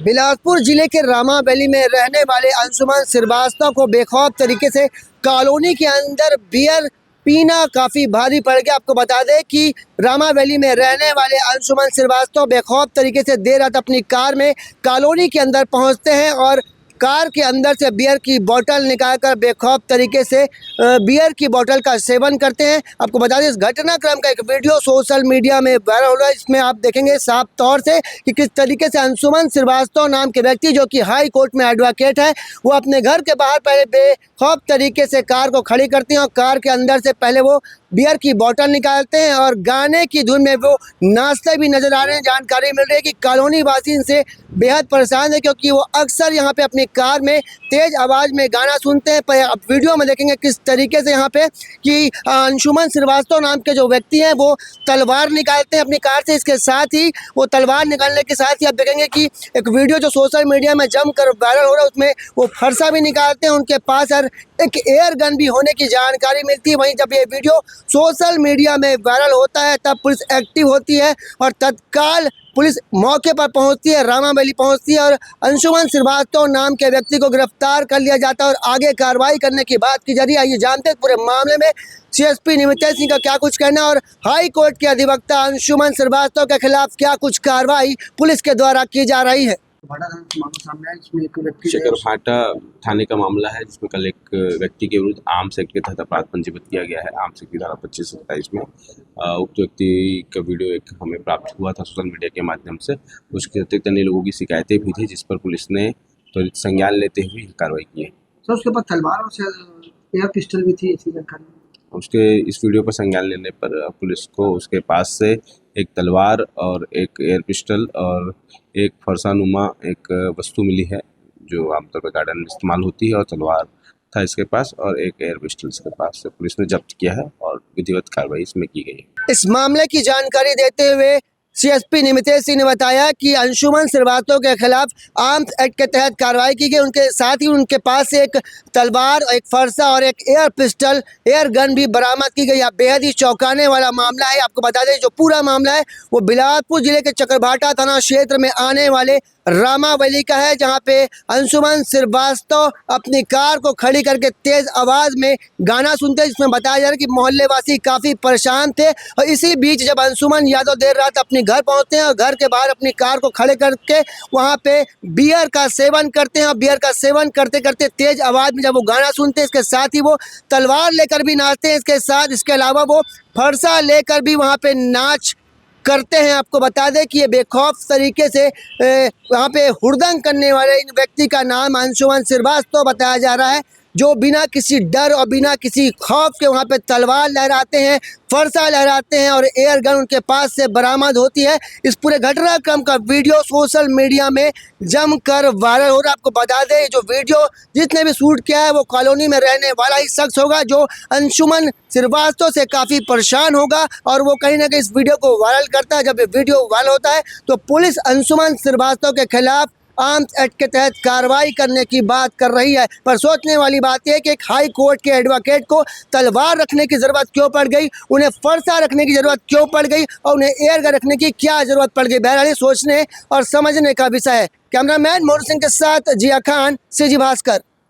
बिलासपुर जिले के रामा वैली में रहने वाले अंशुमन श्रीवास्तव को बेखौफ तरीके से कॉलोनी के अंदर बियर पीना काफ़ी भारी पड़ गया। आपको बता दें कि रामा वैली में रहने वाले अंशुमन श्रीवास्तव बेखौफ तरीके से देर रात अपनी कार में कॉलोनी के अंदर पहुंचते हैं और कार के अंदर से बियर की बोतल निकालकर बेखौफ तरीके से बियर की बोतल का सेवन करते हैं। आपको बता दें इस घटनाक्रम का एक वीडियो सोशल मीडिया में वायरल हो रहा है। इसमें आप देखेंगे साफ तौर से कि किस तरीके से अंशुमन श्रीवास्तव नाम के व्यक्ति जो कि हाई कोर्ट में एडवोकेट है, वो अपने घर के बाहर पहले बेखौफ तरीके से कार को खड़ी करते हैं और कार के अंदर से पहले वो बियर की बोतल निकालते हैं और गाने की धुन में वो नाचते भी नजर आ रहे हैं। जानकारी मिल रही है कि कॉलोनी वासी इनसे बेहद परेशान है क्योंकि वो अक्सर यहाँ पे अपनी कार में तेज आवाज़ में गाना सुनते हैं। पर अब वीडियो में देखेंगे किस तरीके से यहाँ पे कि अंशुमन श्रीवास्तव नाम के जो व्यक्ति हैं वो तलवार निकालते हैं अपनी कार से। इसके साथ ही वो तलवार निकालने के साथ ही आप देखेंगे कि एक वीडियो जो सोशल मीडिया में जमकर वायरल हो रहा है उसमें वो फरसा भी निकालते हैं। उनके पास एक एयर गन भी होने की जानकारी मिलती है। वहीं जब ये वीडियो सोशल मीडिया में वायरल होता है तब पुलिस एक्टिव होती है और तत्काल पुलिस मौके पर पहुंचती है, रामा वैली पहुंचती है और अंशुमन श्रीवास्तव नाम के व्यक्ति को गिरफ्तार कर लिया जाता है और आगे कार्रवाई करने की बात की जा रही है। आइए जानते हैं पूरे मामले में सीएसपी निमितेश सिंह का क्या कुछ कहना है और हाई कोर्ट के अधिवक्ता अंशुमन श्रीवास्तव के खिलाफ क्या कुछ कार्रवाई पुलिस के द्वारा की जा रही है। शकरभाटा थाने का मामला है जिसमें कल एक व्यक्ति के विरुद्ध आर्म्स एक्ट के तहत अपराध पंजीबद्ध किया गया है। आर्म्स एक्ट की धारा 2527 में उक्त व्यक्ति का वीडियो एक हमें प्राप्त हुआ था सोशल मीडिया के माध्यम से। उसके अतिरिक्त अन्य लोगों की शिकायतें भी थी जिस पर पुलिस ने त्वरित संज्ञान लेते हुए कार्रवाई की है। सर उसके पास तलवार और एयर पिस्टल भी थी ऐसी जानकारी। उसके इस वीडियो पर संज्ञान लेने पर पुलिस को उसके पास से एक तलवार और एक एयर पिस्टल और एक फरसानुमा एक वस्तु मिली है जो आमतौर पर गार्डन में इस्तेमाल होती है और तलवार था इसके पास और एक एयर पिस्टल इसके पास से पुलिस ने जब्त किया है और विधिवत कार्रवाई इसमें की गई है। इस मामले की जानकारी देते हुए सीएसपी निमितेश सिंह ने बताया कि अंशुमन श्रीवास्तव के खिलाफ आर्म्स एक्ट के तहत कार्रवाई की गई। उनके साथ ही उनके पास से एक तलवार, एक फरसा और एक एयर पिस्टल, एयर गन भी बरामद की गई। बेहद ही चौंकाने वाला मामला है। आपको बता दें जो पूरा मामला है वो बिलासपुर जिले के चकरभाटा थाना क्षेत्र में आने वाले रामा वैली का है, जहां पे अंशुमन श्रीवास्तव अपनी कार को खड़ी करके तेज आवाज में गाना सुनते हैं, जिसमें बताया जा रहा है कि मोहल्ले वासी काफी परेशान थे। और इसी बीच जब अंशुमन यादव देर रात अपने घर पहुंचते हैं और घर के बाहर अपनी कार को खड़े करके वहां पे बियर का सेवन करते हैं और बियर का सेवन करते करते तेज आवाज में जब वो गाना सुनते हैं, इसके साथ ही वो तलवार लेकर भी नाचते हैं। इसके अलावा वो फरसा लेकर भी वहाँ पे नाच करते हैं। आपको बता दें कि ये बेखौफ तरीके से वहाँ पे हुड़दंग करने वाले इन व्यक्ति का नाम अंशुमन श्रीवास्तव बताया जा रहा है, जो बिना किसी डर और बिना किसी खौफ के वहाँ पे तलवार लहराते हैं, फरसा लहराते हैं और एयर गन उनके पास से बरामद होती है। इस पूरे घटनाक्रम का वीडियो सोशल मीडिया में जमकर वायरल हो रहा है। आपको बता दें जो वीडियो जिसने भी शूट किया है वो कॉलोनी में रहने वाला ही शख्स होगा जो अंशुमन श्रीवास्तव से काफ़ी परेशान होगा और वो कहीं ना कहीं इस वीडियो को वायरल करता है। जब ये वीडियो वायरल होता है तो पुलिस अंशुमन श्रीवास्तव के खिलाफ आर्म्स एक्ट के तहत कार्रवाई करने की बात कर रही है। पर सोचने वाली बात यह कि एक हाई कोर्ट के एडवोकेट को तलवार रखने की ज़रूरत क्यों पड़ गई, उन्हें फरसा रखने की ज़रूरत क्यों पड़ गई और उन्हें एयर गन रखने की क्या ज़रूरत पड़ गई। बहरहाल सोचने और समझने का विषय है। कैमरामैन मोहन सिंह के साथ जिया खान, सीजी भास्कर।